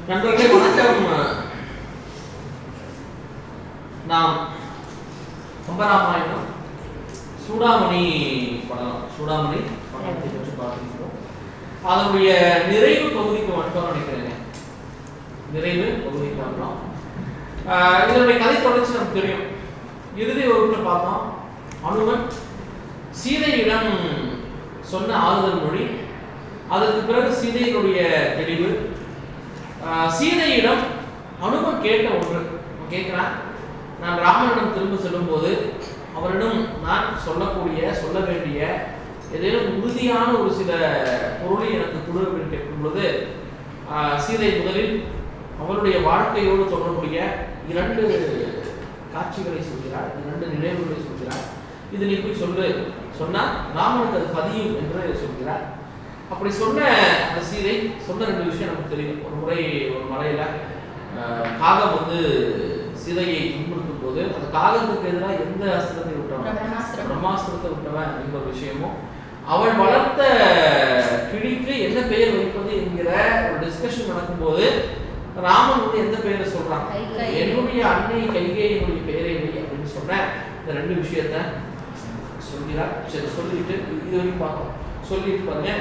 நண்பர்களே வணக்கம். நாம் கம்பராமாயணம் சூடாமணி படத்தை பற்றி பார்க்கிறோம். அதனுடைய நிறைவு பகுதிக்கு வந்துட்டோம் நினைக்கிறேங்க. நிறைவு பகுதிக்கு வந்துட்டோம். இதனுடைய கதை தொடர்ச்சி நமக்கு தெரியும். இறுதி வகுப்பில் பார்த்தோம், அனுமன் சீதையிடம் சொன்ன ஆறுதல் மொழி, அதற்கு பிறகு சீதையினுடைய தெளிவு. சீதையிடம் அனுமன் கேட்ட ஒன்று கேட்கிறான், நான் ராமனிடம் திரும்ப செல்லும் போது அவரிடம் நான் சொல்ல வேண்டிய ஏதேனும் உறுதியான ஒரு சில பொருளை எனக்கு கொடு அப்படின்னு கேட்கும் பொழுது சீதை முதலில் அவருடைய வாழ்க்கையோடு தொடர்புடைய 2 காட்சிகளை சொல்கிறார், 2 நினைவுகளை சொல்கிறார். இது நீ போய் சொன்னா ராமனுக்கு அது பதியும் என்று சொல்கிறார். அப்படி சொன்ன அந்த சீதை சொன்ன 2 விஷயம் நமக்கு தெரியும். ஒரு முறை ஒரு மலையில காகம் சீதையை துன்புறுத்தும் போது அந்த காகத்துக்கு எதிராக எந்த அஸ்திரத்தை விட்டவன், பிரம்மாஸ்திரத்தை விட்டவன் என்கிற ஒரு விஷயமும், அவள் வளர்த்த கிளிக்கு என்ன பெயர் வைப்பது என்கிற ஒரு டிஸ்கஷன் நடக்கும்போது ராமன் எந்த பெயரை சொல்றான், என்னுடைய அன்னை கைகேயினுடைய பெயரை வை அப்படின்னு சொன்ன இந்த 2 விஷயத்த சொல்கிறார். சரி, சொல்லிட்டு இது வரைக்கும் பார்த்தோம். சொல்லிட்டு பாருங்க,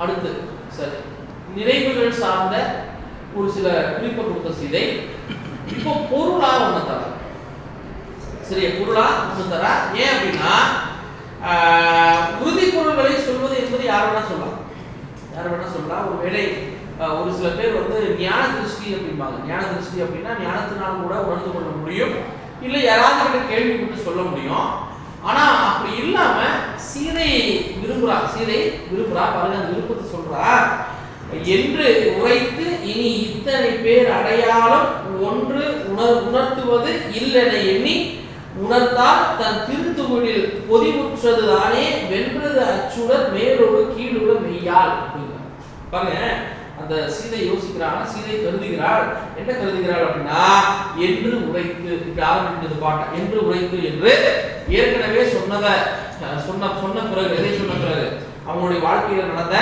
அடுத்து சரி நினைவுகள் சார்ந்த ஒரு சில குறிப்பை கொடுத்த சீதை இப்போ பொருளா ஒண்ணு தர. சரி, பொருளா ஒண்ணு தர. ஏன் அப்படின்னா உறுதி பொருள்களை சொல்வது என்பது யார் வேணா சொல்லலாம். ஒருவேளை ஒரு சில பேர் ஞான திருஷ்டி அப்படிம்பாங்க. ஞான திருஷ்டி அப்படின்னா ஞானத்தினால் கூட உணர்ந்து கொள்ள முடியும், இல்லை யாராவது கேள்வி போட்டு சொல்ல முடியும். ஆனா அப்படி இல்லாம சீதை விரும்புறா பாருங்க, அந்த விருப்பத்தை சொல்றா. என்று உரைத்து இனி இத்தனை பேர் அடையாளம் ஒன்று உணர்த்துவது இல்லென எண்ணி உணர்ந்தால் தன் திருத்துகளில் பொதிவுற்றது தானே வென்றது அச்சுடர் மேலோடு கீழோடு மெய்யால். பாருங்க, அந்த சீதை யோசிக்கிறாள், சீதை கருதுகிறாள். என்ன கருதுகிறாள் அப்படின்னா, என்று உரைத்து ஆரம்பிக்கிறது பாட்ட. என்று உரைத்து என்று ஏற்கனவே சொன்ன பிறகு எதை சொன்ன பிறகு அவங்களுடைய வாழ்க்கையில் நடந்த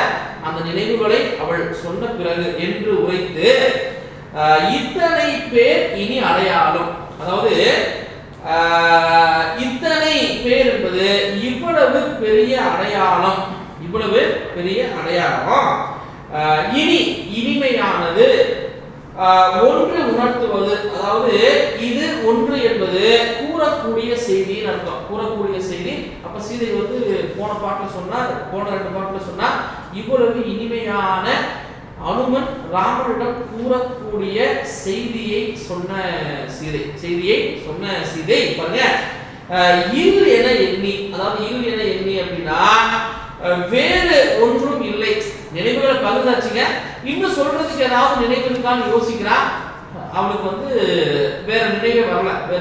அந்த நினைவுகளை அவள் சொன்ன பிறகு என்று உரைத்து இத்தனை பேர் இனி அடையாளம். அதாவது இத்தனை பேர் என்பது இவ்வளவு பெரிய அடையாளம், இனி இனிமையானது ஒன்று உணர்த்துவது. அதாவது இது ஒன்று என்பது கூறக்கூடிய செய்தின்னு அர்த்தம். கூறக்கூடிய செய்தி. அப்ப சீதை போன 2 பாட்டுல சொன்னார் இவ்வளவு இனிமையான அனுமன் ராமனிடம் கூறக்கூடிய செய்தியை சொன்ன சீதை பாருங்க, இல் என எண்ணி. அதாவது இல் என எண்ணி அப்படின்னா வேறு ஒன்றும் இல்லை. நினைவுகளை பகிர்ந்தாச்சுங்க, இன்னும் சொல்றதுக்கு ஏதாவது நினைவு இருக்கான்னு யோசிக்கிறா. அவளுக்கு வேற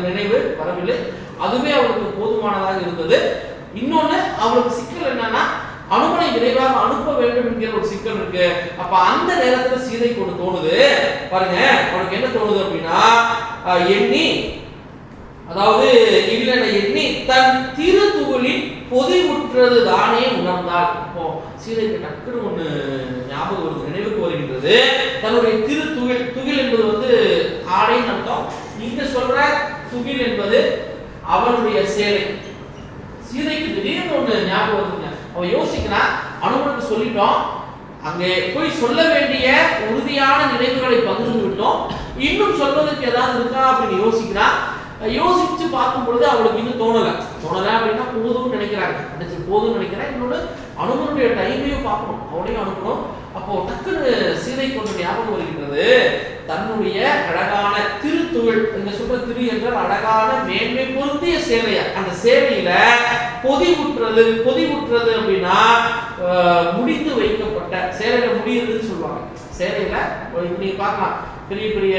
நினைவு வரவில்லை. அதுவே அவளுக்கு போதுமானதாக இருந்தது. இன்னொன்னு அவளுக்கு சிக்கல் என்னன்னா, அனுமனை விரைவாக அனுப்ப வேண்டும் என்கிற ஒரு சிக்கல் இருக்கு. அப்ப அந்த நேரத்துல சீதைக்கு ஒன்று தோணுது பாருங்க. அவனுக்கு என்ன தோணுது அப்படின்னா, எண்ணி, அதாவது இல்லைன எண்ணி தன் திருத்துகளில் பொதிவுற்றது தானே உணர்ந்தாள். இப்போ சீதைக்கு டக்குன்னு ஒண்ணு ஞாபகம் வருது, நினைவுக்கு வருகின்றது. தன்னுடைய துகில் என்பது ஆடைன்னு அர்த்தம். இங்க சொல்ற துகில் என்பது அவனுடைய சேலை. சீதைக்கு திடீர்னு ஒண்ணு ஞாபகம் வருதுங்க. அவ யோசிக்கிறா, அனுமனுக்கு சொல்லிட்டோம், அங்கே போய் சொல்ல வேண்டிய உறுதியான நினைவுகளை பகிர்ந்து விட்டோம், இன்னும் சொல்வதற்கு ஏதாவது இருக்கா அப்படின்னு யோசிக்கிறா. யோசிச்சு பார்க்கும் பொழுது அவளுக்கு இன்னும் தோணல அப்படின்னா போதும்னு நினைக்கிறாங்க. இன்னொன்று அனுமனுடைய டைமையும் பார்க்கணும், அவனையும் அனுப்பணும். அப்போ டக்குன்னு சீதை கொண்டு ஞாபகம் வருகின்றது, தன்னுடைய அழகான திருத்துகள், இங்க சொல்ற திரு என்றால் அழகான மேன்மை பொருந்திய சேலையா, அந்த சேலையில பொதிவுற்றது அப்படின்னா முடிந்து வைக்கப்பட்ட சேலையில முடியுதுன்னு சொல்லுவாங்க. சேலையில நீங்க பார்க்கலாம், பெரிய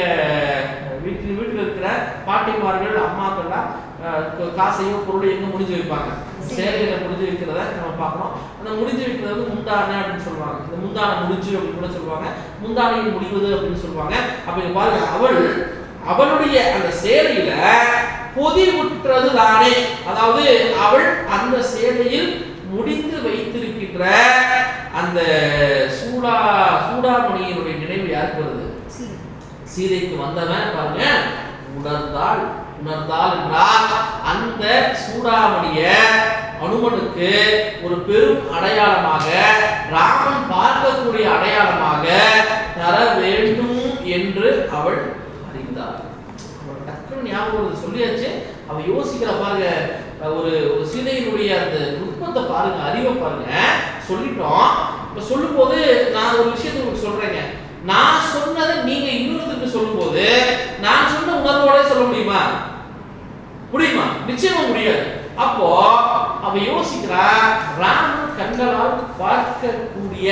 வீட்டில் இருக்கிற பாட்டிமார்கள் அம்மாக்கள்லாம் காசையும் பொருளையும் எங்க முடிஞ்சு வைப்பாங்க, சேலையில முடிஞ்சு வைக்கிறத நம்ம பார்க்கணும். அந்த முடிஞ்சு வைக்கிறது முந்தானை அப்படின்னு சொல்லுவாங்க. இந்த முந்தானை முடிஞ்சு அப்படின்னு கூட சொல்லுவாங்க, முந்தானையில் முடிவது அப்படின்னு சொல்லுவாங்க. அப்ப இங்க பாருங்க, அவளுடைய அந்த சேலையில பொதிவுற்றது தானே. அதாவது அவள் அந்த சேலையில் முடிந்து வைத்திருக்கின்ற அந்த சூடாமணியினுடைய நினைவு யாருக்கு வருது? சீதைக்கு வந்தவன் பாருங்க உணர்ந்தாள். உணர்ந்தாள் என்றால் அந்த சூடாமணிய அனுமனுக்கு ஒரு பெரும் அடையாளமாக, ராமன் பார்க்கக்கூடிய அடையாளமாக தர வேண்டும் என்று அவள் அறிந்தாள். அவள் டக்குனு ஞாபகம் சொல்லியாச்சு. அவ யோசிக்கிற பாருங்க, ஒரு சீதையினுடைய அந்த நுட்பத்தை பாருங்க, அறிவை பாருங்க. சொல்லிட்டோம். இப்ப சொல்லும் போது நான் ஒரு விஷயத்தை உங்களுக்கு சொல்றேங்க. நான் சொன்னதை நீங்க இன்னொருத்தருக்கு சொல்லும் போது நான் சொன்ன உணர்வோட சொல்ல முடியுமா? முடியுமா? நிச்சயமா முடியாது. அப்போ அவ யோசிக்கிறா, ராமன் கண்களால் பார்க்கக்கூடிய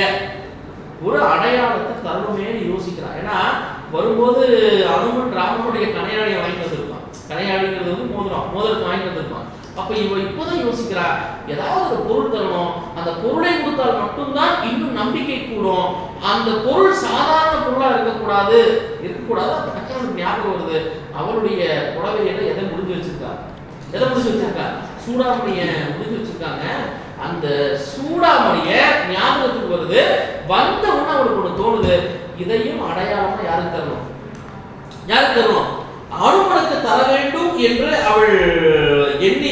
ஒரு அடையாளத்தை தருணமே யோசிக்கிறா. ஏன்னா வரும்போது அனுமன் ராமனுடைய கனையாடியை வாங்கிட்டு வந்திருப்பான். கனையாடிங்கிறது வந்து மோதிரத்தை வாங்கிட்டு வந்திருப்பான். அப்ப இவ இப்பதான் யோசிக்கிறா, ஏதாவது ஒரு பொருள் தரணும், அந்த பொருளை கொடுத்தால் மட்டும்தான் இன்னும் நம்பிக்கை கூடும். அந்த பொருள் சாதாரண பொருளா இருக்கக்கூடாது. அப்ப டக்குனு ஞாபகம் வருது, அவளுடைய புடவையில எதை முடிஞ்சு வச்சிருக்கா? சூடாமணிய முடிஞ்சு வச்சிருக்காங்க. அந்த சூடாமணிய ஞாபகத்துக்கு வருது. வந்த உடனே அவளுக்கு ஒண்ணு தோணுது, இதையும் அடையாளமா யாருக்கு தரணும்? அனுமனுக்கு தர வேண்டும் என்று அவள் எண்ணி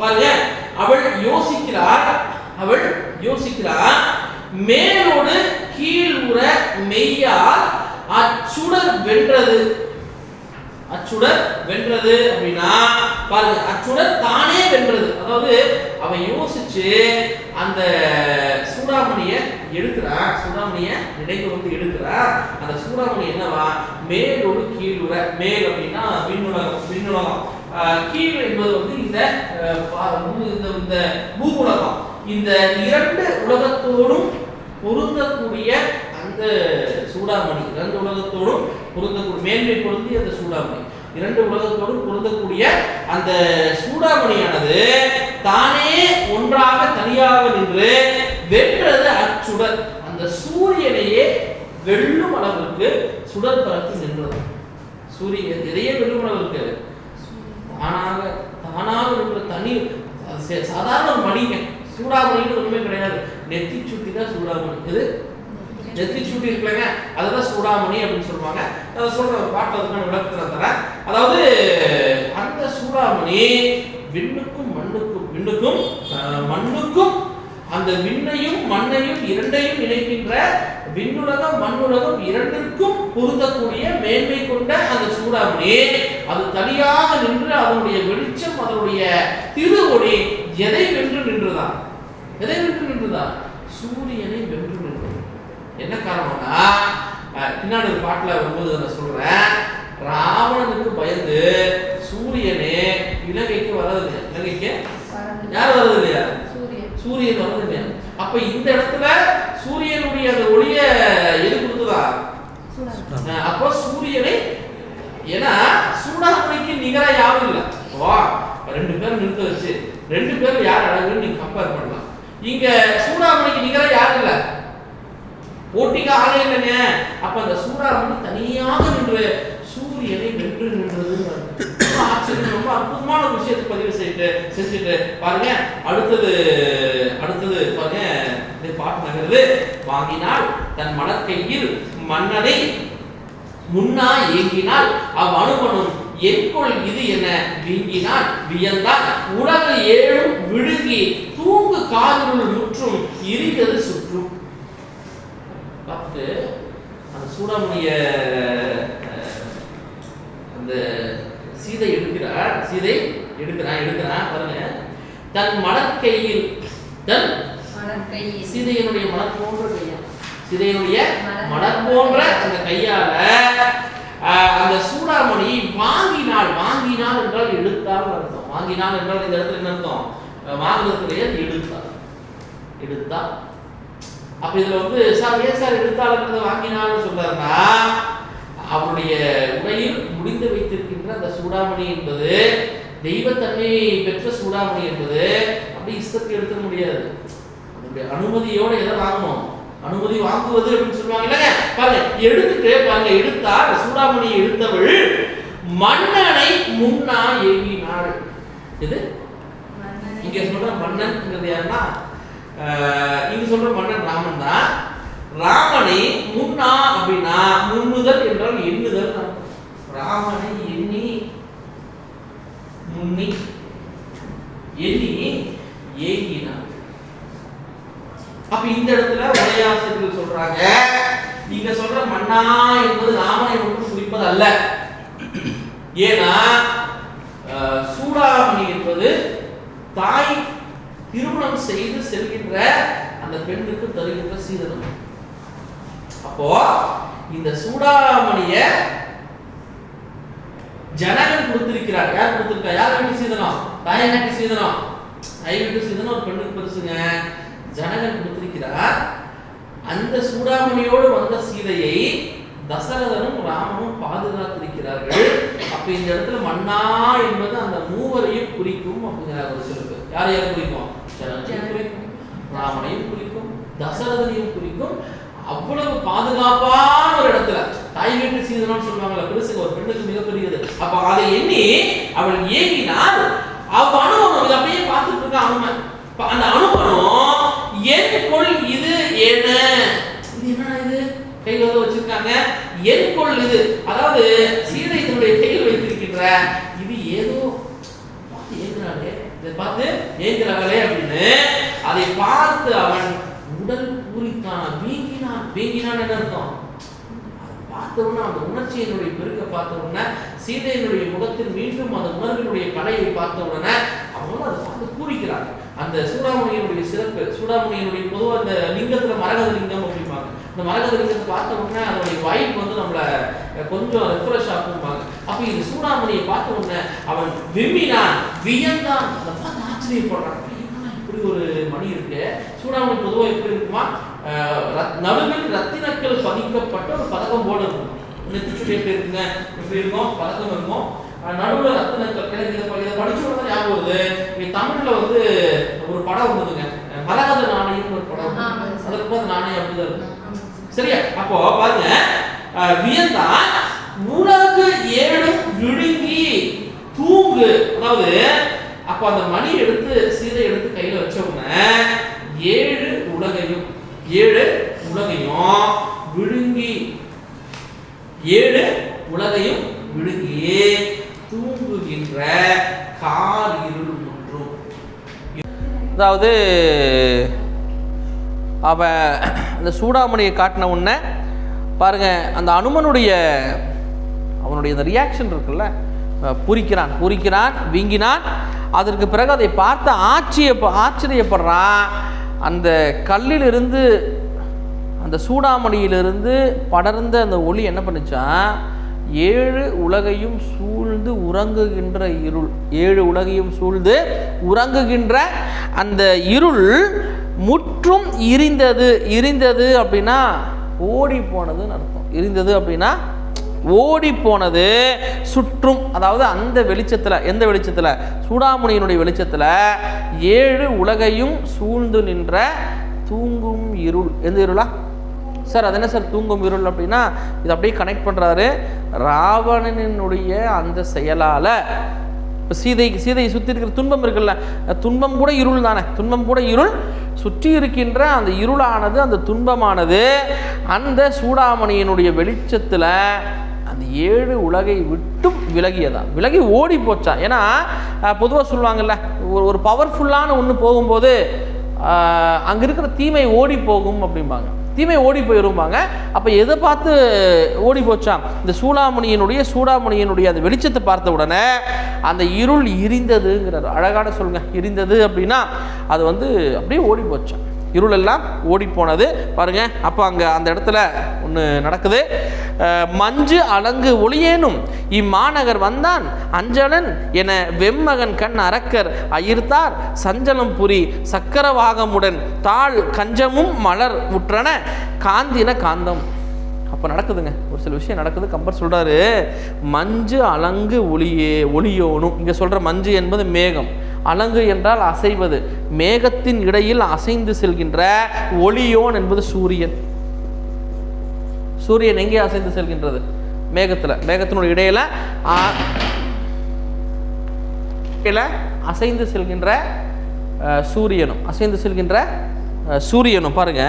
பாருங்க அவள் யோசிக்கிறார். மேலோடு கீழ் உற மெய்யால் அச்சுடர் வென்றது அப்படின்னா பாருங்க, அச்சுடர் தானே வென்றது. அதாவது அவ யோசிச்சு அந்த சூடாமணிய எடுக்கிறா, சூடாமணிய நினைவு வந்து எடுக்கிறா. அந்த சூடாமணி என்னவா? மேலோடு கீழுற. மேல் அப்படின்னா விண்ணுலகம், கீழ் என்பது வந்து இந்த பூவுலகம். இந்த இரண்டு உலகத்தோடும் பொருந்தக்கூடிய அந்த சூடாமணி, இரண்டு உலகத்தோடும் பொருந்தக்கூடிய மேன்மை பொருந்திய அந்த சூடாமணி, இரண்டு உலகத்தோடும் பொருந்தக்கூடிய அந்த சூடாமணியானது தானே ஒன்றாக தனியாக நின்று வென்றது அச்சுடர். அந்த சூரியனையே வெல்லும் அளவிற்கு சுடர் பரப்பு நின்றது. சூரியன் எதையே வெல்லும் அளவிற்கு தானாக நின்ற தனி சாதாரண மணிங்க. சூடாமணின்னு ஒண்ணுமே கிடையாது. நெத்தி சுட்டி தான் சூடாமணி. இது நெத்தி சுட்டி இருக்குல்லங்க, அதுதான் சூடாமணி அப்படின்னு சொல்லுவாங்க. அதை சொல்ற பாட்டு அதுக்கான விளக்கத்தை தரேன். அதாவது அந்த சூடாமணி விண்ணுக்கும் மண்ணுக்கும் அந்த விண்ணையும் மண்ணையும் இரண்டையும் இணைக்கின்ற விண்ணுலகம் மண்ணுலகம் இரண்டிற்கும் பொருந்தக்கூடிய மேன்மை கொண்ட அந்த சூடாமணி அது தனியாக நின்று அதனுடைய வெளிச்சம், அதனுடைய திருவொளி எதை வென்று நின்றுதான்? சூரியனை வென்று நின்றது. என்ன காரணம்னா, பின்னாடி ஒரு பாட்டுல வரும்போது நான் சொல்றேன், ராவணனுக்கு பயந்து சூரியனே இலங்கைக்கு வர்றது. இலங்கைக்கு யார் வர்றது இல்லையா? சூரியன் வர்றது இல்லையா? அப்ப இந்த இடத்துல சூரியனுடைய அந்த ஒளிய எது கொடுத்ததா? அப்போ சூரியனை, ஏன்னா சூடாமணிக்கு நிகரா யாரும் இல்லை. ரெண்டு பேரும் நிறுத்த வச்சு ரெண்டு பேரும் யார் அழகுன்னு நீங்க கம்பேர் பண்ணலாம். இங்க சூடாமணிக்கு நிகரா யாரும் இல்லை, போட்டிக்கு ஆளே இல்லைங்க. அப்ப அந்த சூடாமணி தனியாக நின்று சூரியனை வென்று நின்றது. ஆச்சரியம். ரொம்ப அற்புதமான ஒரு விஷயத்தை பதிவு செஞ்சுட்டு பாருங்க. அடுத்தது பாருங்க, இந்த பாட்டு நகருது. வாங்கினால் தன் மலர்க்கையில் மன்னனை முன்னா ஏங்கினால் அனுமனும் என்கொள் இது என வீங்கினால் வியந்தால் உலக ஏழும் விழுங்கி தூங்கு காதுகள் முற்றும் இரிந்தது சுற்றும். பார்த்து அந்த சூடாமணிய அந்த சீதை எடுக்கிறான் பாருங்க. தன் மலர்க்கையில் சீதையினுடைய மலர் போன்ற கையா, சீதையினுடைய மலர் போன்ற அந்த கையால அந்த சூடாமணி வாங்கினாள் என்றால் எடுத்தால் அர்த்தம். வாங்கினாள் என்றால் இந்த இடத்துல என்ன அர்த்தம்? வாங்குறதுடைய எடுத்தா. அப்ப இதுல வந்து சார் ஏன் சார் எடுத்தாள்ன்றத வாங்கினாள்னு சொல்றாருன்னா, அவருடைய உடையில் முடிந்து வைத்திருக்கின்ற அந்த சூடாமணி என்பது தெய்வத்தன்மை பெற்ற சூடாமணி என்பது அப்படி இஷ்டத்தை எடுத்துக்க முடியாது. அதனுடைய அனுமதியோட எதை வாங்கணும்? அனுமதி வாங்குவது அப்படின்னு சொல்லுவாங்க இல்லைங்க. பாருங்க, எடுத்துட்டு பாருங்க, எடுத்தார் சூடாமணியை எடுத்தவள் மன்னனை முன்னா ஏகினாள். இது இங்க சொல்ற மன்னன்ங்கிறது யாருன்னா, இங்க சொல்ற மன்னன் ராமன் தான். ராமனை முன்னா அப்படின்னா எண்ணுதல். ராமனை எண்ணி முன்னி எண்ணி ஏங்கினான். அப்ப இந்த இடத்துல உரையாசிரியர்கள் சொல்றாங்க, நீங்க சொல்ற மன்னா என்பது ராமனை மட்டும் குறிப்பது அல்ல. ஏன்னா சூடாமணி என்பது தாய் திருமணம் செய்து செல்கின்ற அந்த பெண்ணுக்கு தருகின்ற சீதனம். அப்போ இந்த சூடாமணிய ஜனகன் கொடுத்திருக்கிறார். யார் கொடுத்திருக்கா? யார் வீட்டு சீதனம்? தாய் வீட்டு சீதனம். தாய் வீட்டு சீதனம் ஒரு பெண்ணுக்கு பெருசுங்க. ஜனகன் கொடுத்திருக்கிறார். அந்த சூடாமணியோடு வந்த சீதையை தசரதனும் ராமனும் பாதுகாத்திருக்கிறார்கள். அப்ப இந்த இடத்துல மன்னா என்பது அந்த மூவரையும் குறிக்கும் அப்படிங்கிற ஒரு சொல்லுது. யார் யாரை குறிக்கும்? ஜனகனையும் குறிக்கும், ராமனையும் குறிக்கும், தசரதனையும் குறிக்கும். அவ்வளவு பாதுகாப்பான ஒரு இடத்துல தாய் வீட்டு சீதனம் சொல்லுவாங்கல்ல, பெருசுங்க, ஒரு பெண்ணுக்கு மிகப்பெரியது. அப்ப அதை எண்ணி அவள் ஏங்கினால் அனுபவம் இதை அப்படியே பார்த்துட்டு இருக்க அனுமன். அந்த அனுபவம் என் கொள் இது என்ன, இது என்ன, இது கையில வச்சிருக்காங்க, என் கொள் இது, அதாவது சீதை தன்னுடைய கையில் வைத்திருக்கின்ற இது ஏதோ பார்த்து ஏங்குறாளே, இதை பார்த்து ஏங்குறாங்களே அப்படின்னு அதை பார்த்து அவன் உடல் பூரித்தான், வீங்கினான். வீங்கினான் என்ன அர்த்தம்? பார்த்தவுடனே அந்த உணர்ச்சியினுடைய பெருக்க பார்த்த உடனே சீதையினுடைய முகத்தில் மீண்டும் அந்த உணர்வினுடைய கலையை பார்த்த உடனே அவங்களும் அதை பார்த்து பூரிக்கிறாங்க. அந்த சூடாமணியினுடைய சிறப்பு, சூடாமணியினுடைய பொதுவாக அந்த லிங்கத்துல மரகத லிங்கம் அப்படிம்பாங்க. இந்த மரகத லிங்கத்தை பார்த்த உடனே அதனுடைய வைப் வந்து நம்மள கொஞ்சம் ரெஃப்ரெஷ் ஆகும்பாங்க. அப்ப இந்த சூடாமணியை பார்த்த உடனே அவன் விம்மினான், வியந்தான், அதை பார்த்து ஆச்சரியப்படுறான். இப்படி ஒரு மணி இருக்கு. சூடாமணி பொதுவாக எப்படி இருக்குமா? நடுவில் ரத்தினக்கள் பதிக்கப்பட்ட ஒரு பதக்கம் போல இருக்கும். நெத்திச்சுடி எப்படி இருக்குங்க? எப்படி இருக்கும்? பதக்கம் இருக்கும். நடுவில் ரத்தினக்கள். எனக்கு இதை படிச்ச உடனே ஞாபகம் வருது. தமிழ்ல வந்து ஒரு படம் வந்ததுங்க, மரகத நாணயம் ஒரு படம். அதுக்கு கூட நாணயம் அப்படிதான் இருக்கும். சரியா? அப்போ பாருங்க, வியந்தான் உலகு ஏழும் விழுங்கி தூங்கு. அதாவது அப்ப அந்த மணி எடுத்து சீதை எடுத்து கையில வச்ச உடனே ஏழு உலகையும் விழுங்கி, ஏழு உலகையும் விழுங்கி தூங்குகின்ற கார் இருள் ஒன்றும். அதாவது அவ அந்த சூடாமணியை காட்டின உடனே பாருங்க, அந்த அனுமனுடைய அவனுடைய அந்த ரியாக்ஷன் இருக்குல்ல, பூரிக்கிறான், வீங்கினான். அதற்கு பிறகு அதை பார்த்து ஆச்சரியப்படுறான். அந்த கல்லிலிருந்து, அந்த சூடாமணியிலிருந்து படர்ந்த அந்த ஒளி என்ன பண்ணுச்சான்? ஏழு உலகையும் சூழ்ந்து உறங்குகின்ற இருள், ஏழு உலகையும் சூழ்ந்து உறங்குகின்ற அந்த இருள் முற்றும் இருந்தது அப்படின்னா ஓடி போனதுன்னு அர்த்தம். இருந்தது அப்படின்னா ஓடி போனது. சுற்றும், அதாவது அந்த வெளிச்சத்தில், எந்த வெளிச்சத்தில்? சூடாமணியினுடைய வெளிச்சத்தில் ஏழு உலகையும் சூழ்ந்து நின்ற தூங்கும் இருள். எந்த இருளா சார்? அது என்ன சார் தூங்கும் இருள் அப்படின்னா? இது அப்படியே கனெக்ட் பண்ணுறாரு. ராவணனுடைய அந்த செயலால் இப்போ சீதையை சுற்றி இருக்கிற துன்பம் இருக்குல்ல, துன்பம் கூட இருள் தானே. துன்பம் கூட இருள். சுற்றி இருக்கின்ற அந்த இருளானது, அந்த துன்பமானது அந்த சூடாமணியினுடைய வெளிச்சத்தில் அந்த ஏழு உலகை விட்டும் விலகி ஓடி போச்சான். ஏன்னா பொதுவாக சொல்லுவாங்கல்ல, ஒரு பவர்ஃபுல்லான ஒன்று போகும்போது அங்கே இருக்கிற தீமை ஓடி போகும் அப்படிம்பாங்க. தீமை ஓடி போயிருப்பாங்க. அப்போ எதை பார்த்து ஓடி போச்சான்? இந்த சூடாமணியினுடைய அந்த வெளிச்சத்தை பார்த்த உடனே அந்த இருள் இருந்ததுங்கிறார். அழகான சொல்லுங்க, இருந்தது அப்படின்னா அது வந்து அப்படியே ஓடி போச்சான். இருள் எல்லாம் ஓடி போனது பாருங்க. அப்போ அங்கே அந்த இடத்துல ஒன்று நடக்குது. மஞ்சு அலங்கு ஒளியேனும் இம்மாநகர் வந்தான் அஞ்சலன் என வெம்மகன் கண் அரக்கர் அயிர்த்தார் சஞ்சலம் புரி சக்கரவாகமுடன் தாழ் கஞ்சமும் மலர் உற்றன காந்தின காந்தம். அப்போ நடக்குதுங்க, ஒரு சில விஷயம் நடக்குது. கம்பர் சொல்கிறாரு, மஞ்சு அலங்கு ஒளியோனும். இங்கே சொல்கிற மஞ்சு என்பது மேகம், அலங்கு என்றால் அசைவது, மேகத்தின் இடையில் அசைந்து செல்கின்ற ஒளியோன் என்பது சூரியன். சூரியன் எங்கே அசைந்து செல்கின்றது? மேகத்தினுடைய இடையில அசைந்து செல்கின்ற சூரியனும் பாருங்க.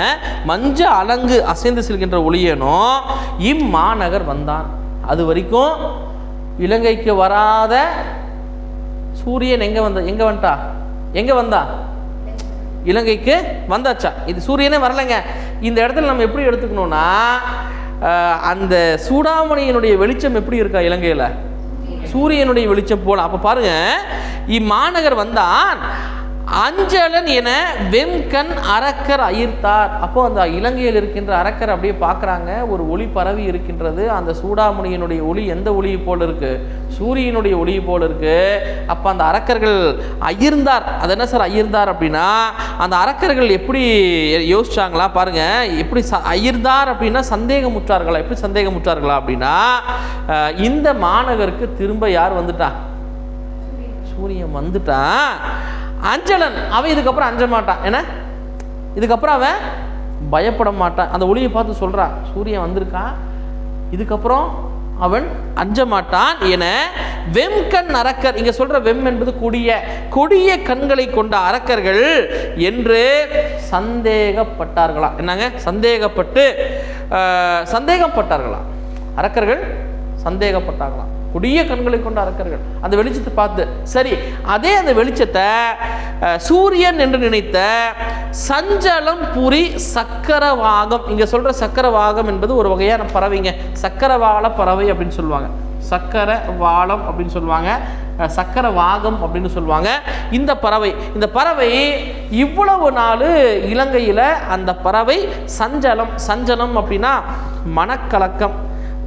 மஞ்ச அலங்கு அசைந்து செல்கின்ற ஒளியனும் இம்மாநகர் வந்தான். அது வரைக்கும் இலங்கைக்கு வராத சூரியன் எங்கே வந்தா இலங்கைக்கு வந்தாச்சா? இது சூரியனே வரலைங்க. இந்த இடத்துல நம்ம எப்படி எடுத்துக்கணும்னா, அந்த சூடாமணியினுடைய வெளிச்சம் எப்படி இருக்கா இலங்கையில்? சூரியனுடைய வெளிச்சம் போல. அப்போ பாருங்க, இம்மாநகர் வந்தான் அஞ்சலன் என வெம்கண் அரக்கர் அயிர்த்தார். அப்போ அந்த இலங்கையில் இருக்கின்ற அரக்கர் அப்படியே பார்க்குறாங்க, ஒரு ஒளி பரவி இருக்கின்றது. அந்த சூடாமணியினுடைய ஒளி எந்த ஒளியை போல் இருக்கு? சூரியனுடைய ஒளியை போல் இருக்கு. அப்போ அந்த அரக்கர்கள் அயிர்ந்தார். அது என்ன சார் அயிர்ந்தார் அப்படின்னா, அந்த அரக்கர்கள் எப்படி யோசிச்சாங்களா பாருங்க, எப்படி அயிர்ந்தார் அப்படின்னா சந்தேகமுற்றார்களா? எப்படி சந்தேகமுற்றார்களா அப்படின்னா, இந்த மாநகருக்கு திரும்ப யார் வந்துட்டா? சூரியன் வந்துட்டான். அஞ்சலன் அவன் இதுக்கப்புறம் அஞ்ச மாட்டான். ஏன்னா இதுக்கப்புறம் அவன் பயப்பட மாட்டான். அந்த ஒளியை பார்த்து சொல்றான், சூரியன் வந்திருக்கான், இதுக்கப்புறம் அவன் அஞ்ச மாட்டான் என வெம்கண் அரக்கர். இங்க சொல்ற வெம் என்பது கொடிய கண்களை கொண்ட அரக்கர்கள் என்று சந்தேகப்பட்டார்களா? என்னங்க சந்தேகப்பட்டார்களா? அரக்கர்கள் சந்தேகப்பட்டார்களாம். கொடிய கண்களை கொண்ட அரக்கர்கள் அந்த வெளிச்சத்தை பார்த்து. சரி, அதே அந்த வெளிச்சத்தை சூரியன் என்று நினைத்த சஞ்சலம் புரி சக்கரவாகம். இங்க சொல்ற சக்கரவாகம் என்பது ஒரு வகையான பறவைங்க. சக்கரவாள பறவை அப்படின்னு சொல்லுவாங்க, சக்கரவாளம் அப்படின்னு சொல்லுவாங்க, சக்கரவாகம் அப்படின்னு சொல்லுவாங்க. இந்த பறவை இவ்வளவு நாள் இலங்கையில் அந்த பறவை சஞ்சலம் அப்படின்னா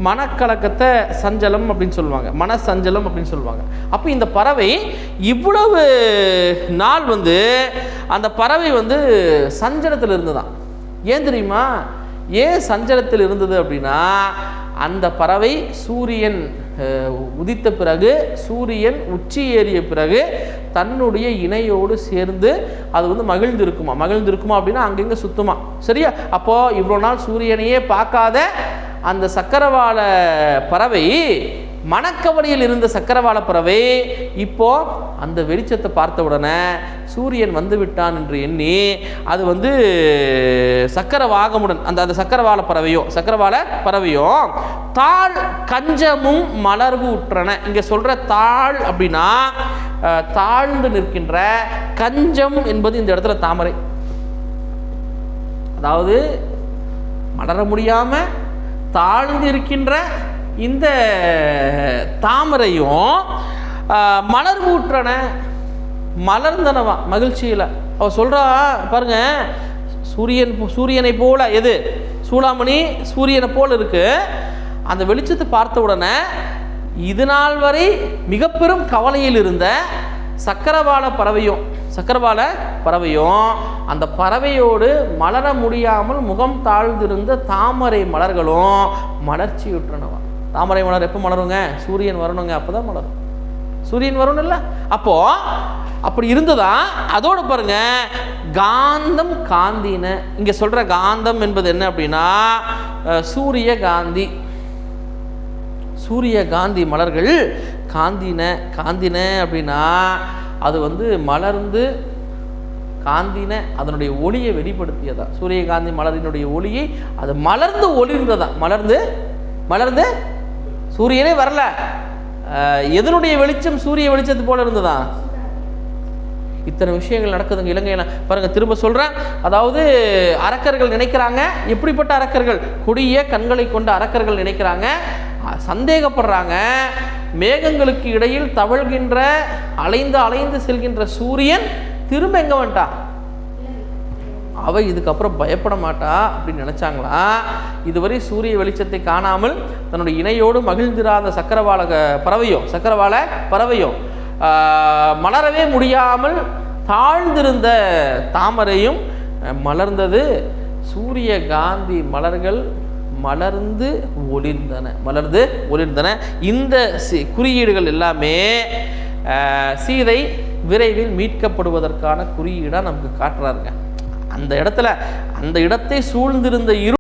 மனக்கலக்கத்தை சஞ்சலம் அப்படின்னு சொல்லுவாங்க, மனசஞ்சலம் அப்படின்னு சொல்லுவாங்க. அப்போ இந்த பறவை இவ்வளவு நாள் அந்த பறவை சஞ்சலத்தில் இருந்ததான். ஏன் தெரியுமா? ஏன் சஞ்சலத்தில் இருந்தது அப்படின்னா, அந்த பறவை சூரியன் உதித்த பிறகு, சூரியன் உச்சி ஏறிய பிறகு தன்னுடைய இணையோடு சேர்ந்து அது மகிழ்ந்திருக்குமா அப்படின்னா அங்கங்க சுத்துமா. சரியா? அப்போ இவ்வளோ நாள் சூரியனையே பார்க்காத அந்த சக்கரவாள பறவை, மணக்கவடியில் இருந்த சக்கரவாள பறவை இப்போ அந்த வெளிச்சத்தை பார்த்த உடனே சூரியன் வந்து விட்டான் என்று எண்ணி அது சக்கரவாகமுடன் அந்த சக்கரவாள பறவையும் தாழ் கஞ்சமும் மலர்வு உற்றன. இங்க சொல்ற தாழ் அப்படின்னா தாழ்ந்து நிற்கின்ற, கஞ்சம் என்பது இந்த இடத்துல தாமரை. அதாவது மலர முடியாம தாழ்ந்து இருக்கின்ற இந்த தாமரையும் மலர்வூற்றன, மலர்ந்தனவா மகிழ்ச்சியில். அவ சொல்றா பாருங்க, சூரியனை போல, எது சூடாமணி சூரியனை போல இருக்கு. அந்த வெளிச்சத்தை பார்த்த உடனே இது நாள் வரை மிக பெரும் கவலையில் இருந்த சக்கரவாள பறவையும் அந்த பறவையோடு மலர முடியாமல் முகம் தாழ்ந்திருந்த தாமரை மலர்களும் மலர்ச்சியுற்றனவா. தாமரை மலர் எப்போ மலருங்க? சூரியன் வரணுங்க, அப்போதான் மலரும். சூரியன் வரணும் இல்லை? அப்போ அப்படி இருந்ததா. அதோடு பாருங்க, காந்தம் காந்தின. இங்க சொல்ற காந்தம் என்பது என்ன அப்படின்னா சூரியகாந்தி மலர்கள் காந்தின அப்படின்னா அது மலர்ந்து காந்தின அதனுடைய ஒளியை வெளிப்படுத்தியதா. சூரியகாந்தி மலரினுடைய ஒளியை அது மலர்ந்து ஒளிர்ந்ததா. மலர்ந்து சூரியனே வரல, எதனுடைய வெளிச்சம்? சூரிய வெளிச்சத்து போல இருந்ததா. இத்தனை விஷயங்கள் நடக்குதுங்க இலங்கையில். பாருங்க, திரும்ப சொல்றேன். அதாவது அரக்கர்கள் நினைக்கிறாங்க, எப்படிப்பட்ட அரக்கர்கள்? கொடிய கண்களை கொண்ட அரக்கர்கள் நினைக்கிறாங்க, சந்தேகப்படுறாங்க. மேகங்களுக்கு இடையில் தவழ்கின்ற அலைந்து செல்கின்ற சூரியன் திரும்ப எங்க வந்துட்டா? அவ இதுக்கப்புறம் பயப்பட மாட்டா அப்படின்னு நினைச்சாங்களா? இதுவரை சூரிய வெளிச்சத்தை காணாமல் தன்னுடைய இணையோடு மகிழ்ந்திராத சக்கரவாள பறவையும் மலரவே முடியாமல் தாழ்ந்திருந்த தாமரையும் மலர்ந்தது. சூரியகாந்தி மலர்கள் மலர்ந்து ஒளிர்ந்தன. இந்த குறியீடுகள் எல்லாமே சீதை விரைவில் மீட்கப்படுவதற்கான குறியீடாக நமக்கு காட்டுறாருங்க. அந்த இடத்தை சூழ்ந்திருந்த